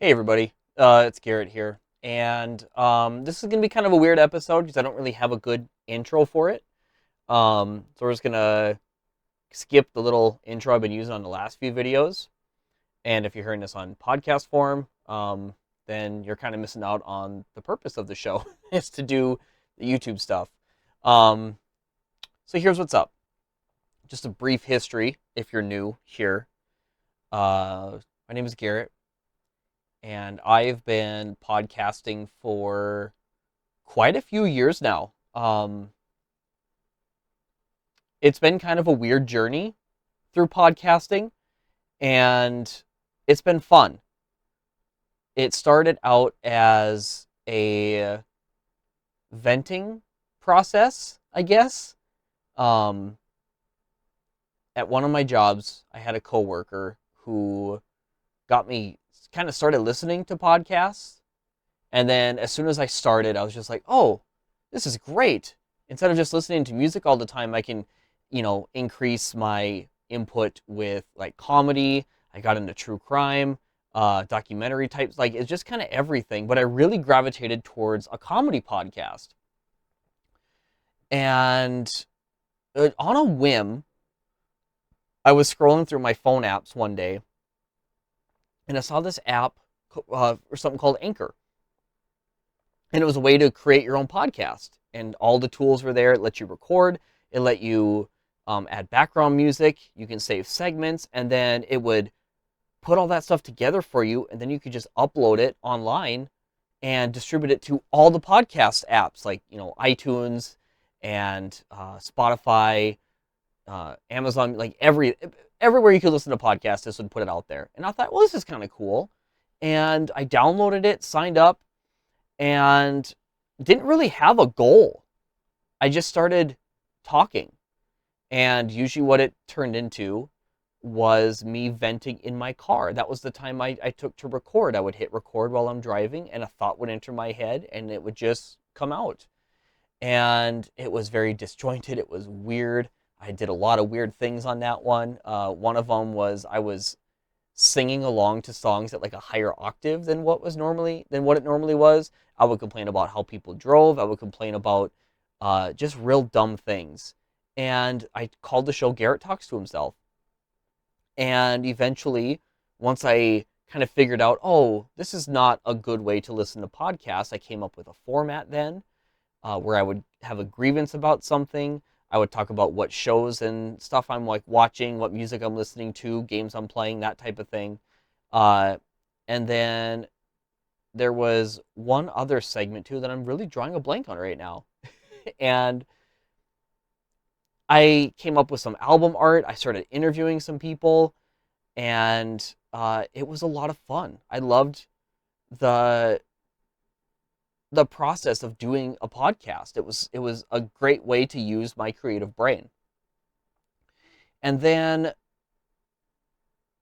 Hey everybody, it's Garrett here, and this is gonna be kind of a weird episode because I don't really have a good intro for it. So we're just gonna skip the little intro I've been using on the last few videos, and if you're hearing this on podcast form, then you're kind of missing out on the purpose of the show is to do the YouTube stuff. Um, so here's what's up. Just a brief history if you're new here. My name is Garrett, and I've been podcasting for quite a few years now. It's been kind of a weird journey through podcasting, and it's been fun. It started out as a venting process, I guess. Um, at one of my jobs, I had a coworker who got me kind of started listening to podcasts. And then as soon as I started, I was just like, oh, this is great. Instead of just listening to music all the time, I can, increase my input with like comedy. I got into true crime, documentary types. Like it's just kind of everything. But I really gravitated towards a comedy podcast. And on a whim, I was scrolling through my phone apps one day and I saw this app or something called Anchor. And it was a way to create your own podcast. And all the tools were there. It let you record. It let you add background music. You can save segments. And then it would put all that stuff together for you. And then you could just upload it online and distribute it to all the podcast apps like, iTunes and Spotify, Amazon, like everywhere you could listen to podcasts, this would put it out there. And I thought, well, this is kind of cool. And I downloaded it, signed up, and didn't really have a goal. I just started talking. And usually what it turned into was me venting in my car. That was the time I took to record. I would hit record while I'm driving, and a thought would enter my head, and it would just come out. And it was very disjointed. It was weird. I did a lot of weird things on that one. One of them was I was singing along to songs at like a higher octave than what it normally was. I would complain about how people drove. I would complain about just real dumb things. And I called the show Garrett Talks to Himself. And eventually, once I kind of figured out, oh, this is not a good way to listen to podcasts, I came up with a format then where I would have a grievance about something. I would talk about what shows and stuff I'm like watching, what music I'm listening to, games I'm playing, that type of thing. And then there was one other segment too that I'm really drawing a blank on right now. And I came up with some album art. I started interviewing some people, and it was a lot of fun. I loved the process of doing a podcast. It was a great way to use my creative brain. And then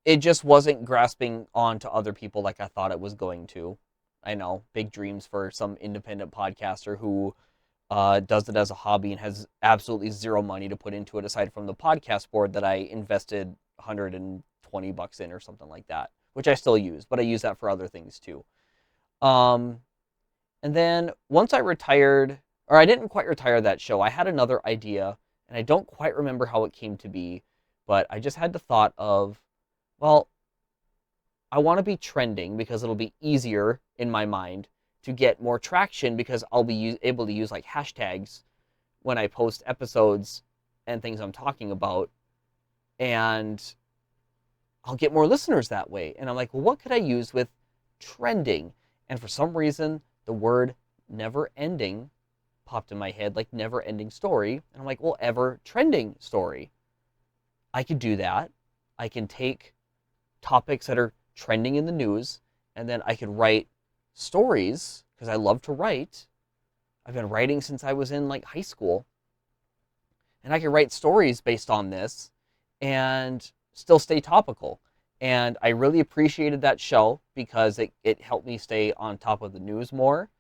it just wasn't grasping on to other people like I thought it was going to. I know, big dreams for some independent podcaster who does it as a hobby and has absolutely zero money to put into it aside from the podcast board that I invested $120 in or something like that, which I still use, but I use that for other things too. And then once I retired, or I didn't quite retire that show, I had another idea, and I don't quite remember how it came to be, but I just had the thought of, well, I want to be trending because it'll be easier in my mind to get more traction because I'll be able to use like hashtags when I post episodes and things I'm talking about, and I'll get more listeners that way. And I'm like, well, what could I use with trending? And for some reason, the word never ending popped in my head, like never ending story. And I'm like, well, ever trending story. I could do that. I can take topics that are trending in the news, and then I could write stories because I love to write. I've been writing since I was in like high school. And I could write stories based on this and still stay topical. And I really appreciated that show because it helped me stay on top of the news more.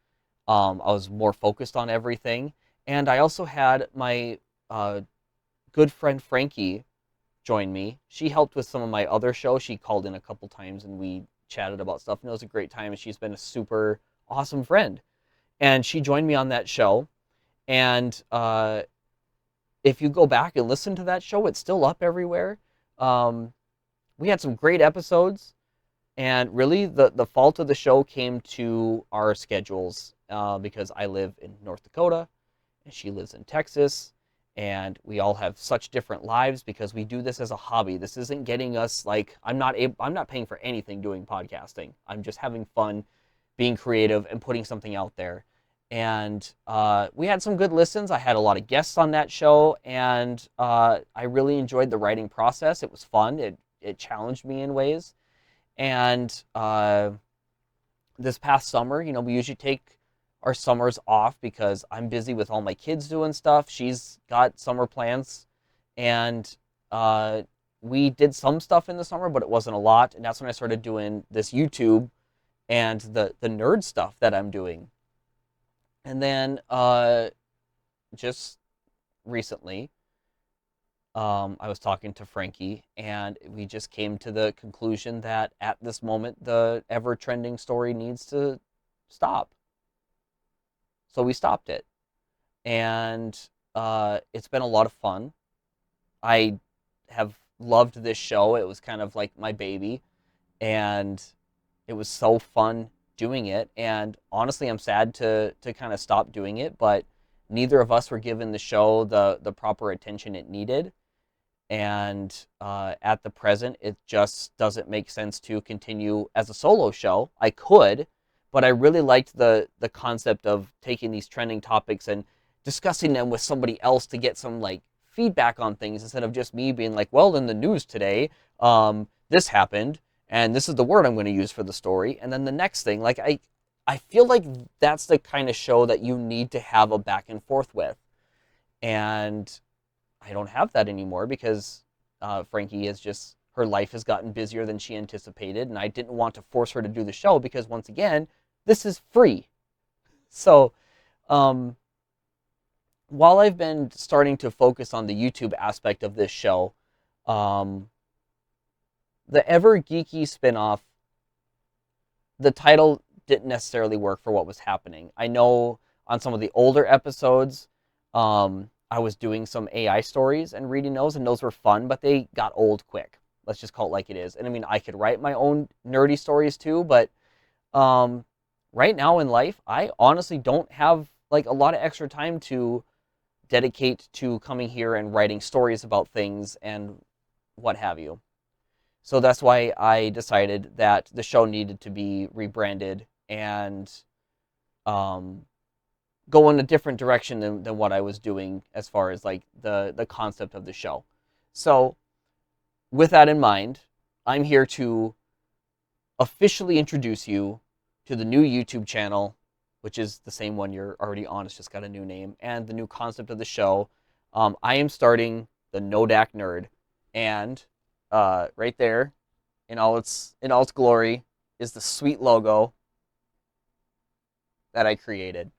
I was more focused on everything. And I also had my good friend Frankie join me. She helped with some of my other shows. She called in a couple times and we chatted about stuff, and it was a great time, and she's been a super awesome friend. And she joined me on that show, and if you go back and listen to that show, it's still up everywhere. We had some great episodes, and really the fault of the show came to our schedules, because I live in North Dakota and she lives in Texas, and we all have such different lives because we do this as a hobby. This isn't getting us, like, I'm not paying for anything doing podcasting. I'm just having fun, being creative, and putting something out there. And we had some good listens. I had a lot of guests on that show, and I really enjoyed the writing process. It was fun. It challenged me in ways. And this past summer, we usually take our summers off because I'm busy with all my kids doing stuff. She's got summer plans, and we did some stuff in the summer, but it wasn't a lot. And that's when I started doing this YouTube and the nerd stuff that I'm doing. And then just recently, I was talking to Frankie, and we just came to the conclusion that at this moment, the ever-trending story needs to stop. So we stopped it. And it's been a lot of fun. I have loved this show. It was kind of like my baby, and it was so fun doing it. And honestly, I'm sad to kind of stop doing it, but neither of us were given the show the proper attention it needed. And at the present, it just doesn't make sense to continue as a solo show. I could, but I really liked the concept of taking these trending topics and discussing them with somebody else to get some like feedback on things, instead of just me being like, well, in the news today, this happened, and this is the word I'm going to use for the story. And then the next thing, like I feel like that's the kind of show that you need to have a back and forth with. And I don't have that anymore because Frankie is just, her life has gotten busier than she anticipated, and I didn't want to force her to do the show because, once again, this is free. So while I've been starting to focus on the YouTube aspect of this show, the Ever Geeky spinoff, the title didn't necessarily work for what was happening. I know on some of the older episodes, I was doing some AI stories and reading those, and those were fun, but they got old quick. Let's just call it like it is. And I mean, I could write my own nerdy stories too, but right now in life, I honestly don't have like a lot of extra time to dedicate to coming here and writing stories about things and what have you. So that's why I decided that the show needed to be rebranded and go in a different direction than what I was doing as far as like the concept of the show. So with that in mind, I'm here to officially introduce you to the new YouTube channel, which is the same one you're already on. It's just got a new name, and the new concept of the show. I am starting the NoDak Nerd, and right there, in all its glory, is the sweet logo that I created.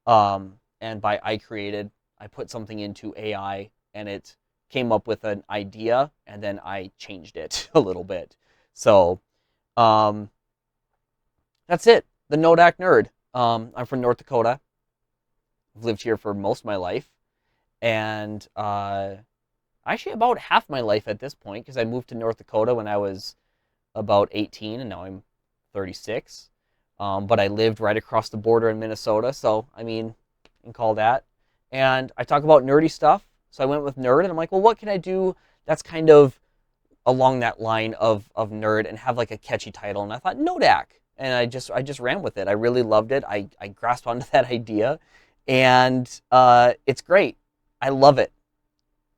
And by I created, I put something into AI, and it came up with an idea, and then I changed it a little bit. So that's it. The NoDak Nerd. I'm from North Dakota. I've lived here for most of my life, and actually about half my life at this point, because I moved to North Dakota when I was about 18, and now I'm 36. But I lived right across the border in Minnesota, so I mean, you can call that. And I talk about nerdy stuff, so I went with nerd, and I'm like, well, what can I do that's kind of along that line of nerd and have like a catchy title? And I thought NoDak, and I just ran with it. I really loved it. I grasped onto that idea, and it's great. I love it,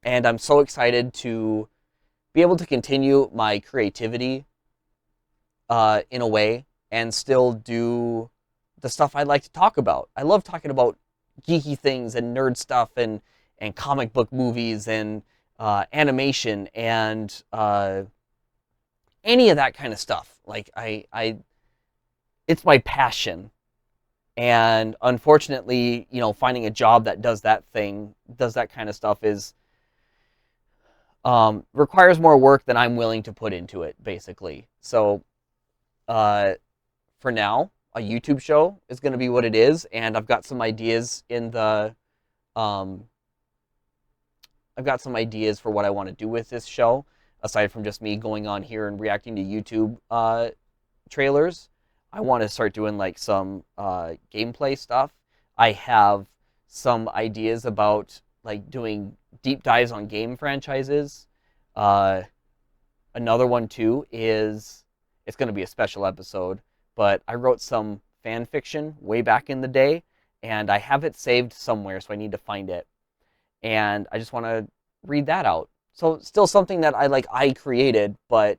and I'm so excited to be able to continue my creativity in a way, and still do the stuff I like to talk about. I love talking about geeky things and nerd stuff and comic book movies and animation and any of that kind of stuff. Like it's my passion. And unfortunately, finding a job that does that kind of stuff is requires more work than I'm willing to put into it, basically. So for now, a YouTube show is going to be what it is, and I've got some ideas in the I've got some ideas for what I want to do with this show, aside from just me going on here and reacting to YouTube trailers. I want to start doing like some gameplay stuff. I have some ideas about like doing deep dives on game franchises. Another one too is, it's going to be a special episode, but I wrote some fan fiction way back in the day, and I have it saved somewhere, so I need to find it. And I just want to read that out. So still something that I created, but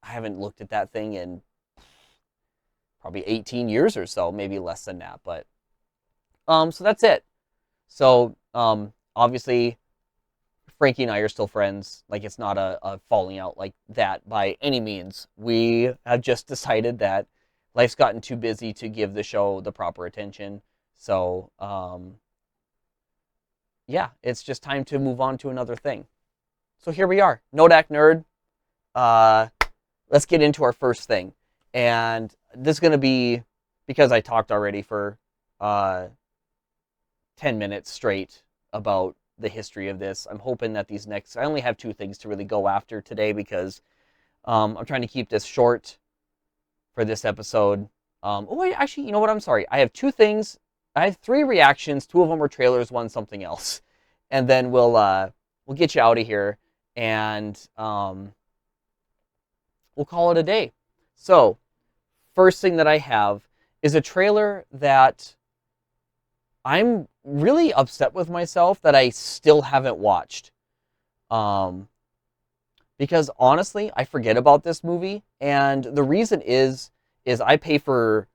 I haven't looked at that thing in probably 18 years or so, maybe less than that. But so that's it. So obviously Frankie and I are still friends. Like, it's not a falling out like that by any means. We have just decided that life's gotten too busy to give the show the proper attention. So yeah, it's just time to move on to another thing. So here we are, NoDak Nerd. Let's get into our first thing. And this is going to be, because I talked already for 10 minutes straight about the history of this. I'm hoping that these next, I only have 2 things to really go after today, because I'm trying to keep this short for this episode. Oh, wait, actually, you know what? I'm sorry. I have 2 things. I have 3 reactions. 2 of them are trailers, 1 something else. And then we'll get you out of here, and we'll call it a day. So, first thing that I have is a trailer that I'm really upset with myself that I still haven't watched. Because honestly, I forget about this movie, and the reason is I pay for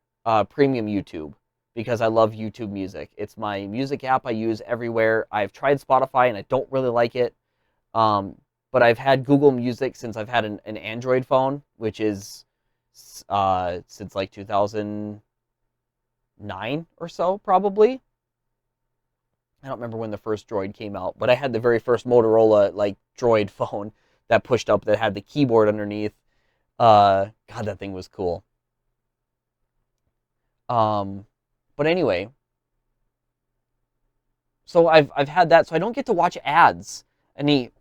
premium YouTube because I love YouTube Music. It's my music app I use everywhere. I've tried Spotify and I don't really like it, but I've had Google Music since I've had an Android phone, which is since like 2009 or so, probably. I don't remember when the first Droid came out, but I had the very first Motorola like Droid phone that pushed up that had the keyboard underneath. God, that thing was cool. But anyway, so I've had that, so I don't get to watch ads. And the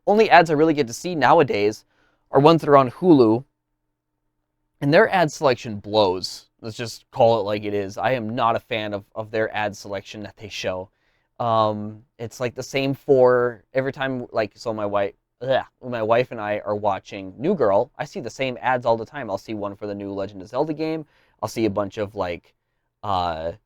only ads I really get to see nowadays are ones that are on Hulu, and their ad selection blows. Let's just call it like it is. I am not a fan of their ad selection that they show. It's like the same for every time, like, so my wife and I are watching New Girl, I see the same ads all the time. I'll see one for the new Legend of Zelda game. I'll see a bunch of like credit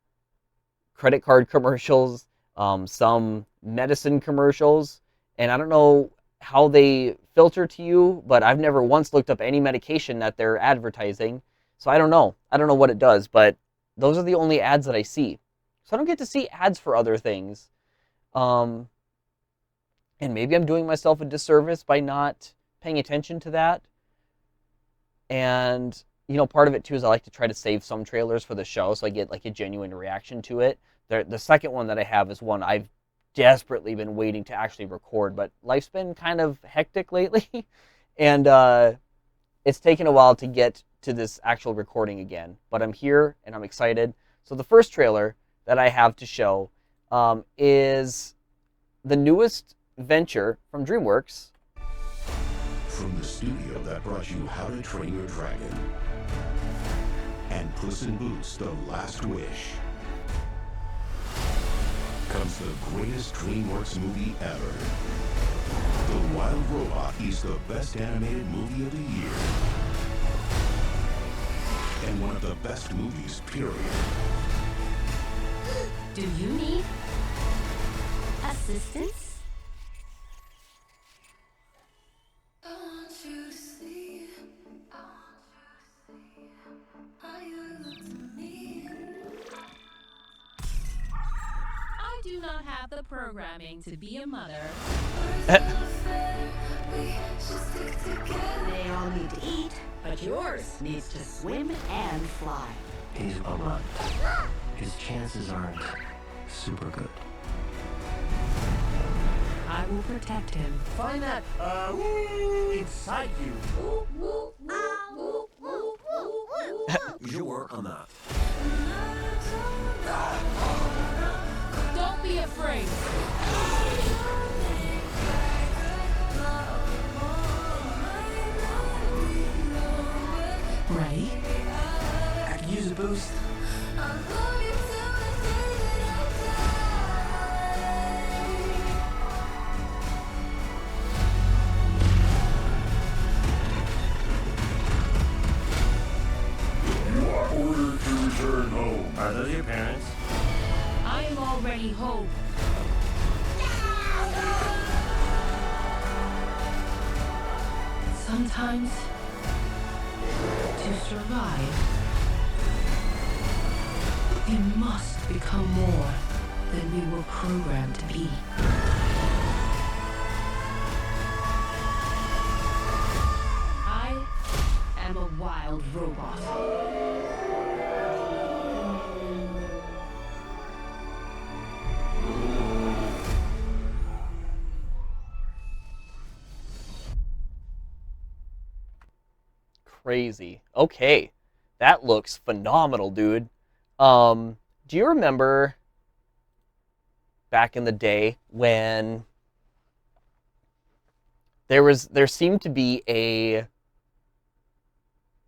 card commercials, some medicine commercials, and I don't know how they filter to you, but I've never once looked up any medication that they're advertising. So I don't know what it does, but those are the only ads that I see. So I don't get to see ads for other things. And maybe I'm doing myself a disservice by not paying attention to that. And, you know, part of it too is I like to try to save some trailers for the show so I get like a genuine reaction to it. The second one that I have is one I've desperately been waiting to actually record, but life's been kind of hectic lately. And it's taken a while to get to this actual recording again. But I'm here and I'm excited. So the first trailer that I have to show is the newest venture from Dreamworks. From the studio that brought you How to Train Your Dragon and Puss in Boots: The Last Wish comes the greatest Dreamworks movie ever. The Wild Robot is the best animated movie of the year and one of the best movies, period. Do you need assistance? I do not have the programming to be a mother. They all need to eat, but yours needs to swim and fly. He's a mutt. His chances aren't super good. I will protect him. Find that, inside you. your work on that? Don't be afraid. Ready? I could use a boost. You are ordered to return home. Are those your parents? I am already home. Sometimes, to survive, we must become more than we were programmed to be. I am a wild robot. Crazy. Okay. That looks phenomenal, dude. Do you remember back in the day when there seemed to be a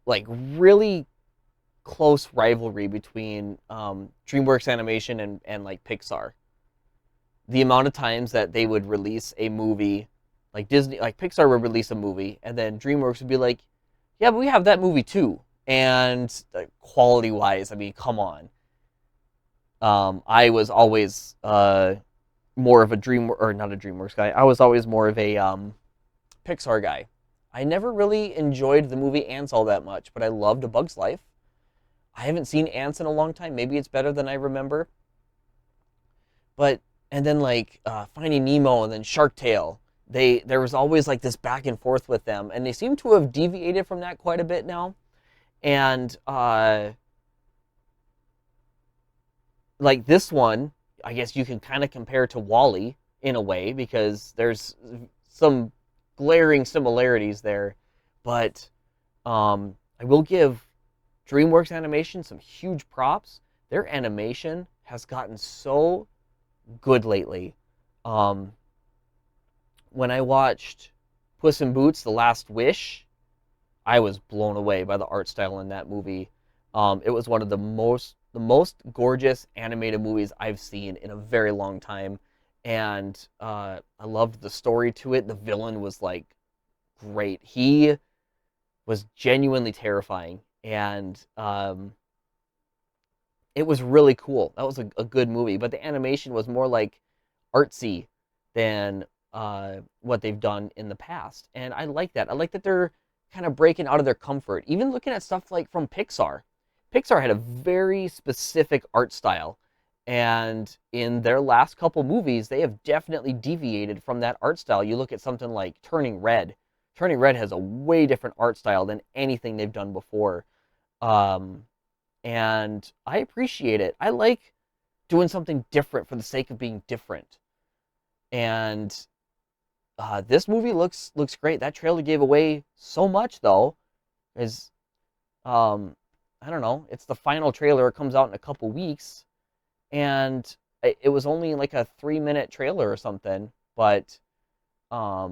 like really close rivalry between DreamWorks Animation and like Pixar? The amount of times that they would release a movie, like Disney, like Pixar would release a movie, and then DreamWorks would be like, yeah, but we have that movie too. And quality-wise, I mean, come on. I was always more of a not a DreamWorks guy. I was always more of a Pixar guy. I never really enjoyed the movie Ants all that much, but I loved A Bug's Life. I haven't seen Ants in a long time. Maybe it's better than I remember. And then like Finding Nemo and then Shark Tale. There was always like this back and forth with them, and they seem to have deviated from that quite a bit now. And like this one, I guess you can kind of compare to WALL-E in a way, because there's some glaring similarities there. But I will give DreamWorks Animation some huge props. Their animation has gotten so good lately. When I watched Puss in Boots: The Last Wish, I was blown away by the art style in that movie. It was one of the most gorgeous animated movies I've seen in a very long time, and I loved the story to it. The villain was like great. He was genuinely terrifying, and it was really cool. That was a good movie, but the animation was more like artsy than what they've done in the past, and I like that. I like that they're kind of breaking out of their comfort. Even looking at stuff like from Pixar. Pixar had a very specific art style, and in their last couple movies, they have definitely deviated from that art style. You look at something like Turning Red. Turning Red has a way different art style than anything they've done before. And I appreciate it. I like doing something different for the sake of being different. And this movie looks great. That trailer gave away so much, though. Is I don't know. It's the final trailer. It comes out in a couple weeks, and it was only like a 3-minute trailer or something. But I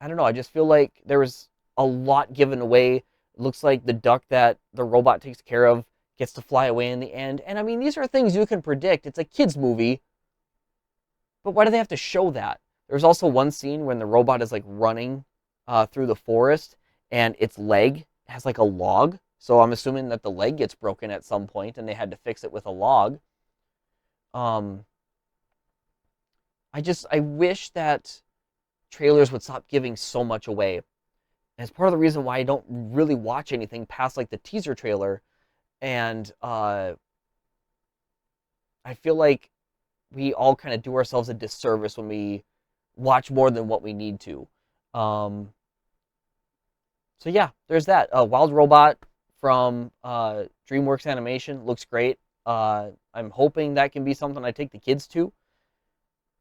don't know. I just feel like there was a lot given away. It looks like the duck that the robot takes care of gets to fly away in the end. And I mean, these are things you can predict. It's a kids movie, but why do they have to show that? There's also one scene when the robot is like running through the forest, and its leg has like a log. So I'm assuming that the leg gets broken at some point, and they had to fix it with a log. I wish that trailers would stop giving so much away. And it's part of the reason why I don't really watch anything past like the teaser trailer. And I feel like we all kind of do ourselves a disservice when we watch more than what we need to. So yeah, there's that. Wild Robot from DreamWorks Animation looks great. I'm hoping that can be something I take the kids to,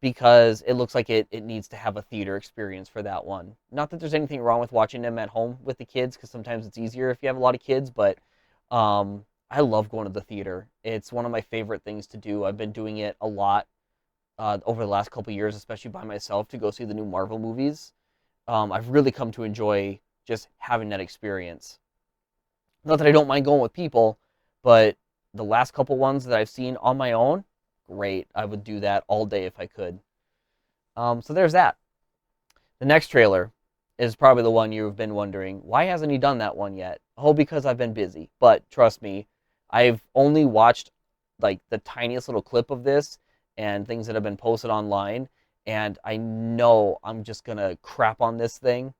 because it looks like it needs to have a theater experience for that one. Not that there's anything wrong with watching them at home with the kids, because sometimes it's easier if you have a lot of kids, but I love going to the theater. It's one of my favorite things to do. I've been doing it a lot over the last couple years, especially by myself, to go see the new Marvel movies. I've really come to enjoy just having that experience. Not that I don't mind going with people, but the last couple ones that I've seen on my own, great. I would do that all day if I could. So there's that. The next trailer is probably the one you've been wondering, why hasn't he done that one yet? Oh, because I've been busy. But trust me, I've only watched like the tiniest little clip of this and things that have been posted online, and I know I'm just gonna crap on this thing.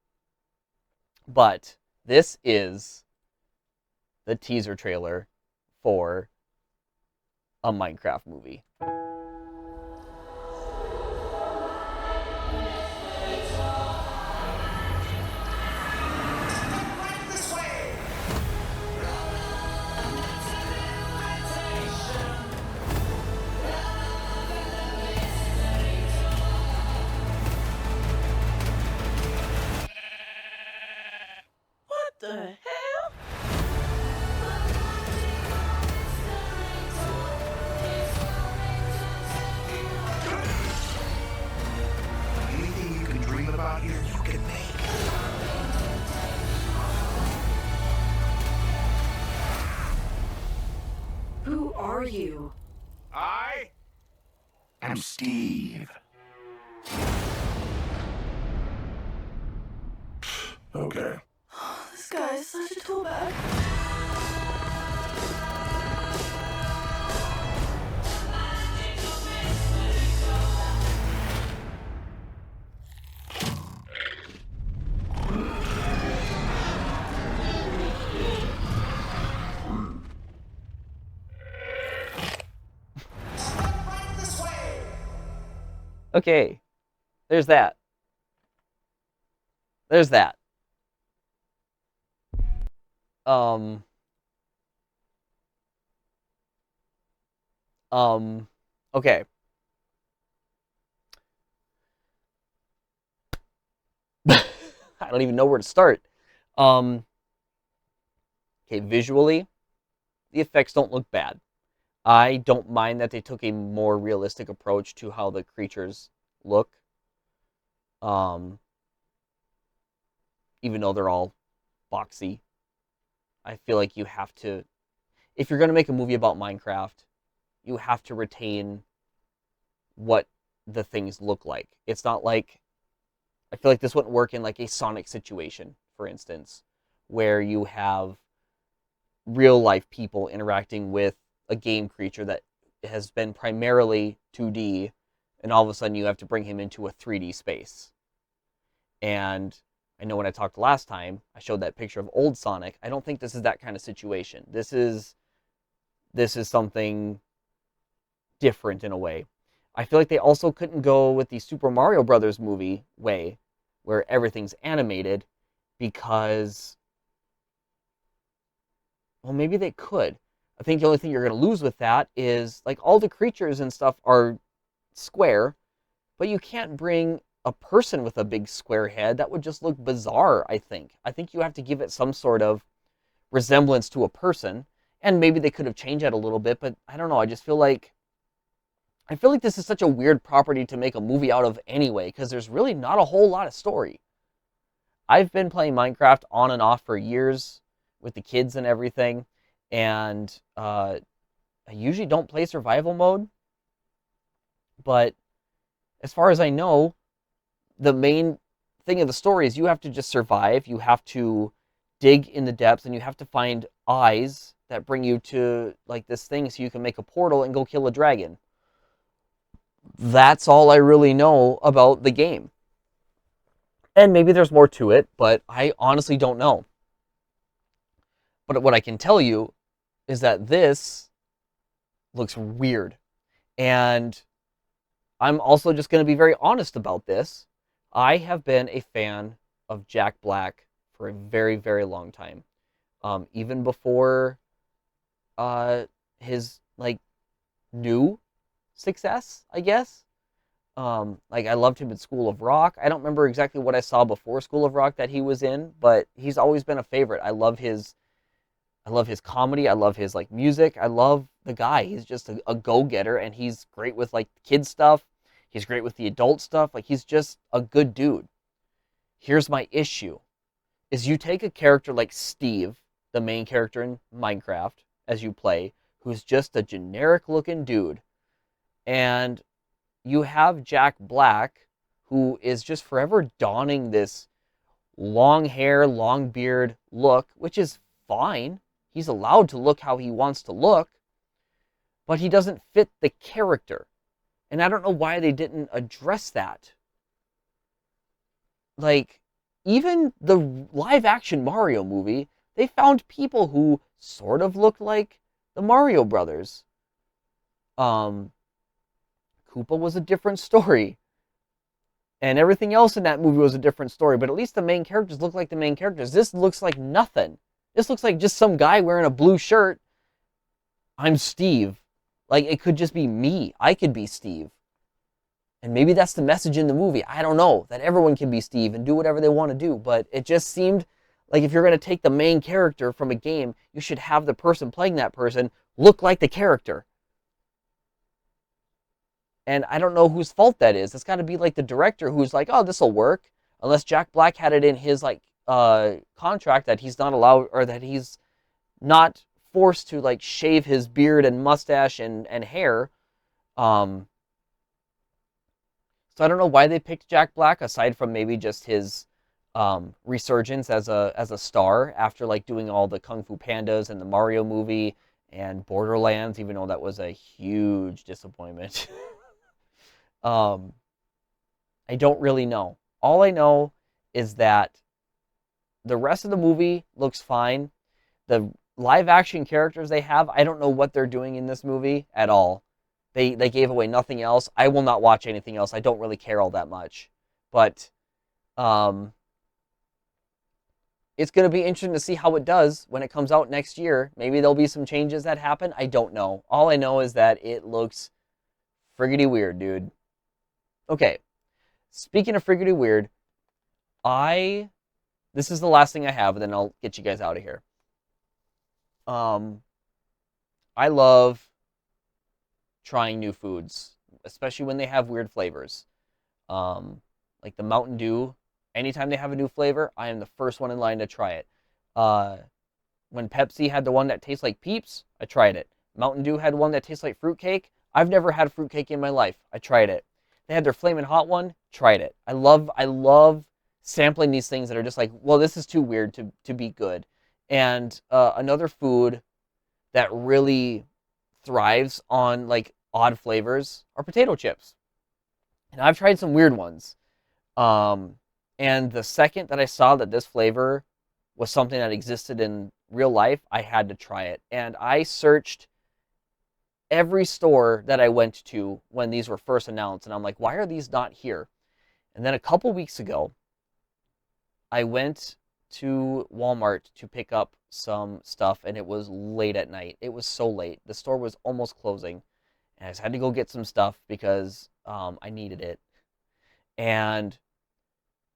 But this is the teaser trailer for a Minecraft movie. What the hell? Anything you can dream about here, you can make. Who are you? I am Steve. Okay. This guy is such a tool bag. Okay, there's that. There's that. Um, okay. I don't even know where to start. Okay, visually, the effects don't look bad. I don't mind that they took a more realistic approach to how the creatures look. Um, Even though they're all boxy. I feel like you have to, if you're going to make a movie about Minecraft, you have to retain what the things look like. It's not like, I feel like this wouldn't work in like a Sonic situation, for instance, where you have real life people interacting with a game creature that has been primarily 2D, and all of a sudden you have to bring him into a 3D space. And I know when I talked last time, I showed that picture of old Sonic. I don't think this is that kind of situation. This is something different in a way. I feel like they also couldn't go with the Super Mario Brothers movie way, where everything's animated, because, well, maybe they could. I think the only thing you're going to lose with that is, like, all the creatures and stuff are square, but you can't bring a person with a big square head. That would just look bizarre, I think. I think you have to give it some sort of resemblance to a person, and maybe they could have changed that a little bit, but I don't know. I feel like this is such a weird property to make a movie out of anyway, because there's really not a whole lot of story. I've been playing Minecraft on and off for years with the kids and everything, and I usually don't play survival mode, but as far as I know, the main thing of the story is you have to just survive. You have to dig in the depths, and you have to find eyes that bring you to like this thing so you can make a portal and go kill a dragon. That's all I really know about the game. And maybe there's more to it, but I honestly don't know. But what I can tell you is that this looks weird. And I'm also just going to be very honest about this. I have been a fan of Jack Black for a very, very long time. Even before his like new success, I guess. Like I loved him in School of Rock. I don't remember exactly what I saw before School of Rock that he was in, but he's always been a favorite. I love his I love his comedy. I love his like music. I love the guy. He's just a go-getter, and he's great with like kid stuff. He's great with the adult stuff. Like, he's just a good dude. Here's my issue, is you take a character like Steve, the main character in Minecraft, as you play, who's just a generic looking dude, and you have Jack Black, who is just forever donning this long hair, long beard look, which is fine. He's allowed to look how he wants to look, but he doesn't fit the character. And I don't know why they didn't address that. Like, even the live-action Mario movie, they found people who sort of looked like the Mario brothers. Koopa was a different story. And everything else in that movie was a different story, but at least the main characters look like the main characters. This looks like nothing. This looks like just some guy wearing a blue shirt. I'm Steve. Like, it could just be me. I could be Steve. And maybe that's the message in the movie. I don't know. That everyone can be Steve and do whatever they want to do. But it just seemed like if you're going to take the main character from a game, you should have the person playing that person look like the character. And I don't know whose fault that is. It's got to be like the director who's like, oh, this will work. Unless Jack Black had it in his like contract that he's not allowed, or that he's not forced to like shave his beard and mustache and hair. So I don't know why they picked Jack Black, aside from maybe just his resurgence as a star after like doing all the Kung Fu Pandas and the Mario movie and Borderlands, even though that was a huge disappointment. I don't really know. All I know is that the rest of the movie looks fine. The live action characters they have, I don't know what they're doing in this movie at all. They gave away nothing else. I will not watch anything else. I don't really care all that much. But it's going to be interesting to see how it does when it comes out next year. Maybe there'll be some changes that happen. I don't know. All I know is that it looks friggity weird, dude. Okay, speaking of friggity weird, this is the last thing I have, and then I'll get you guys out of here. I love trying new foods, especially when they have weird flavors. Like the Mountain Dew, anytime they have a new flavor, I am the first one in line to try it. When Pepsi had the one that tastes like Peeps, I tried it. Mountain Dew had one that tastes like fruitcake. I've never had fruitcake in my life. I tried it. They had their Flamin' Hot one, tried it. I love sampling these things that are just like, well, this is too weird to be good. And another food that really thrives on like odd flavors are potato chips. And I've tried some weird ones. And the second that I saw that this flavor was something that existed in real life, I had to try it. And I searched every store that I went to when these were first announced, and I'm like, why are these not here? And then a couple weeks ago, I went to Walmart to pick up some stuff, and it was late at night. It was so late. The store was almost closing, and I just had to go get some stuff because I needed it. And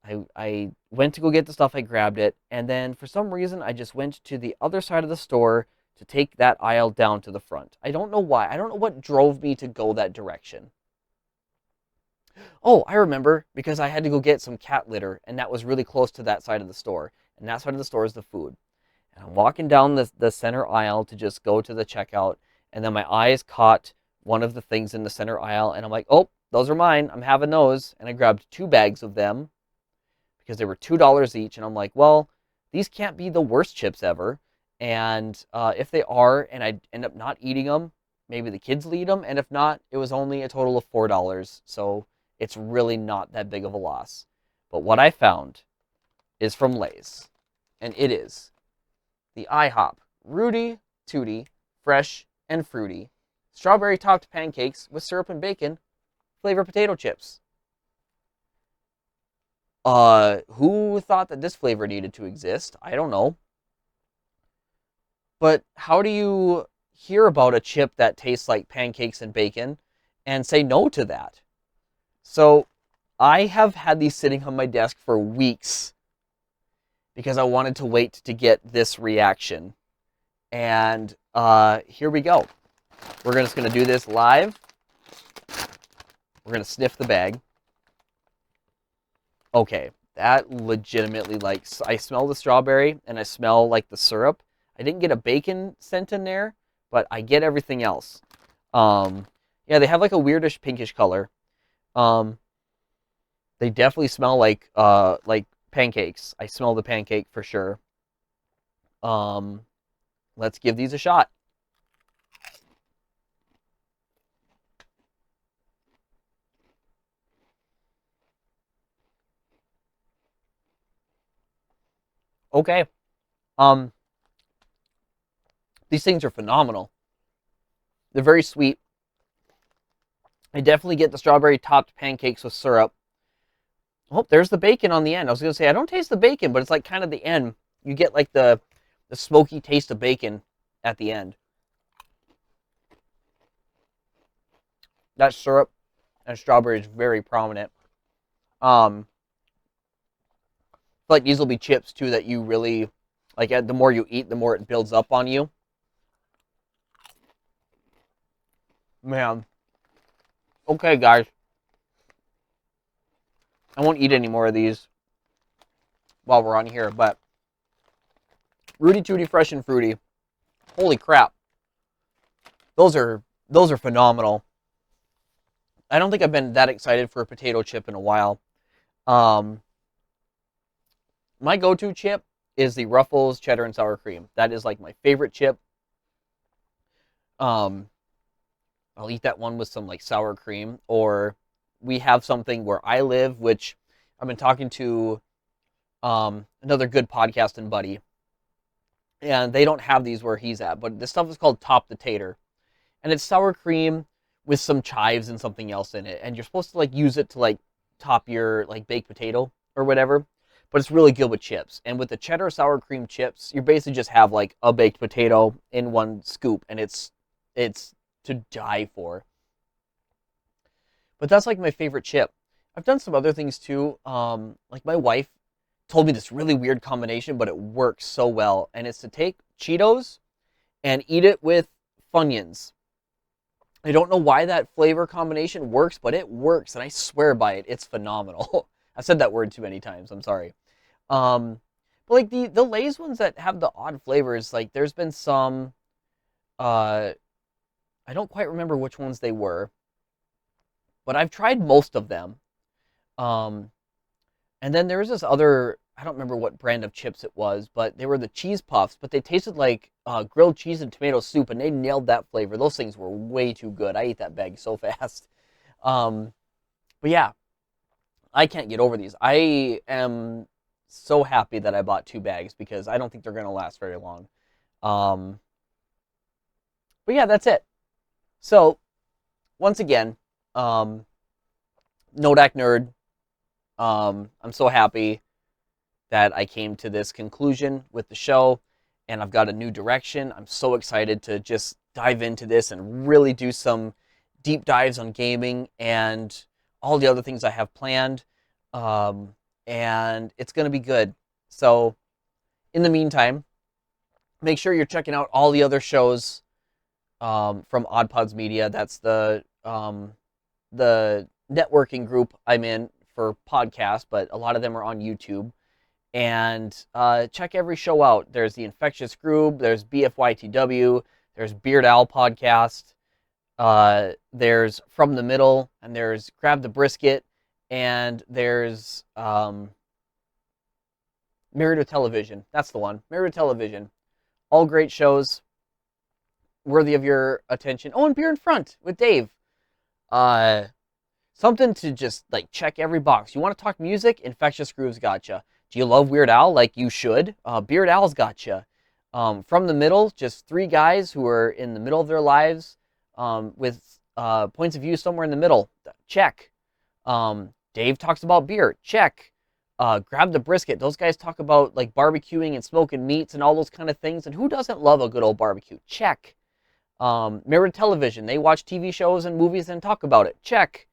I went to go get the stuff, I grabbed it, and then for some reason, I just went to the other side of the store to take that aisle down to the front. I don't know why. I don't know what drove me to go that direction. Oh, I remember, because I had to go get some cat litter, and that was really close to that side of the store. And that side of the store is the food. And I'm walking down the center aisle to just go to the checkout, and then my eyes caught one of the things in the center aisle, and I'm like, oh, those are mine. I'm having those. And I grabbed 2 bags of them because they were $2 each, and I'm like, well, these can't be the worst chips ever. And if they are, and I end up not eating them, maybe the kids will eat them. And if not, it was only a total of $4. So it's really not that big of a loss. But what I found is from Lay's. And it is the IHOP Rooty Tooty Fresh and Fruity Strawberry Topped Pancakes with Syrup and Bacon Flavor Potato Chips. Who thought that this flavor needed to exist? I don't know. But how do you hear about a chip that tastes like pancakes and bacon and say no to that? So I have had these sitting on my desk for weeks because I wanted to wait to get this reaction. And here we go. We're just going to do this live. We're going to sniff the bag. Okay, that legitimately, like, I smell the strawberry and I smell, like, the syrup. I didn't get a bacon scent in there, but I get everything else. Yeah, they have, like, a weirdish pinkish color. They definitely smell like pancakes. I smell the pancake for sure. Let's give these a shot. Okay. These things are phenomenal. They're very sweet. I definitely get the strawberry topped pancakes with syrup. Oh, there's the bacon on the end. I was going to say, I don't taste the bacon, but it's like kind of the end. You get like the smoky taste of bacon at the end. That syrup and strawberry is very prominent. Like these will be chips too that you really like. The more you eat, the more it builds up on you. Man. Okay, guys. I won't eat any more of these while we're on here, but Rooty Tooty Fresh and Fruity. Holy crap. Those are phenomenal. I don't think I've been that excited for a potato chip in a while. My go-to chip is the Ruffles cheddar and sour cream. That is like my favorite chip. I'll eat that one with some like sour cream, or we have something where I live, which I've been talking to another good podcasting buddy, and they don't have these where he's at, but this stuff is called Top the Tater, and it's sour cream with some chives and something else in it, and you're supposed to like use it to like top your like baked potato or whatever, but it's really good with chips. And with the cheddar sour cream chips, you basically just have like a baked potato in one scoop, and it's to die for. But that's like my favorite chip. I've done some other things too. Like my wife told me this really weird combination, but it works so well. And it's to take Cheetos and eat it with Funyuns. I don't know why that flavor combination works, but it works, and I swear by it. It's phenomenal. I've said that word too many times. I'm sorry. But like the Lay's ones that have the odd flavors, like there's been some. I don't quite remember which ones they were, but I've tried most of them. And then there was this other, I don't remember what brand of chips it was, but they were the cheese puffs, but they tasted like grilled cheese and tomato soup, and they nailed that flavor. Those things were way too good. I ate that bag so fast. But yeah, I can't get over these. I am so happy that I bought 2 bags because I don't think they're going to last very long. But yeah, that's it. So, once again, NoDak Nerd, I'm so happy that I came to this conclusion with the show, and I've got a new direction. I'm so excited to just dive into this and really do some deep dives on gaming and all the other things I have planned, and it's going to be good. So, in the meantime, make sure you're checking out all the other shows from OddPods Media. That's the networking group I'm in for podcasts, but a lot of them are on YouTube. And check every show out. There's the Infectious Group, there's BFYTW, there's Beard Owl Podcast, there's From the Middle, and there's Grab the Brisket, and there's Married with Television. That's the one. Married with Television. All great shows, worthy of your attention. Oh, and Beer in Front with Dave. Something to just like check every box. You want to talk music? Infectious Groove's gotcha. Do you love Weird Al? Like you should. Beard Al's gotcha. From the Middle, just 3 guys who are in the middle of their lives with points of view somewhere in the middle. Check. Dave talks about beer. Check. Grab the Brisket. Those guys talk about like barbecuing and smoking meats and all those kind of things. And who doesn't love a good old barbecue? Check. Mirrored Television. They watch TV shows and movies and talk about it. Check.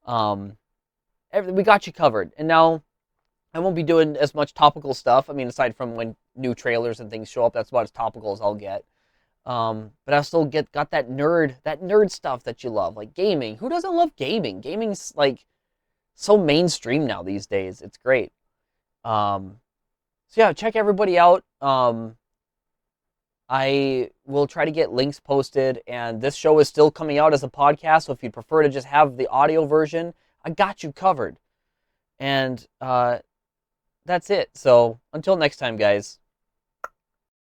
We got you covered. And now I won't be doing as much topical stuff. I mean, aside from when new trailers and things show up, that's about as topical as I'll get. But I still got that nerd stuff that you love, like gaming. Who doesn't love gaming? Gaming's like so mainstream now these days. It's great. So yeah, check everybody out. I will try to get links posted, and this show is still coming out as a podcast, so if you'd prefer to just have the audio version, I got you covered. And that's it. So until next time, guys.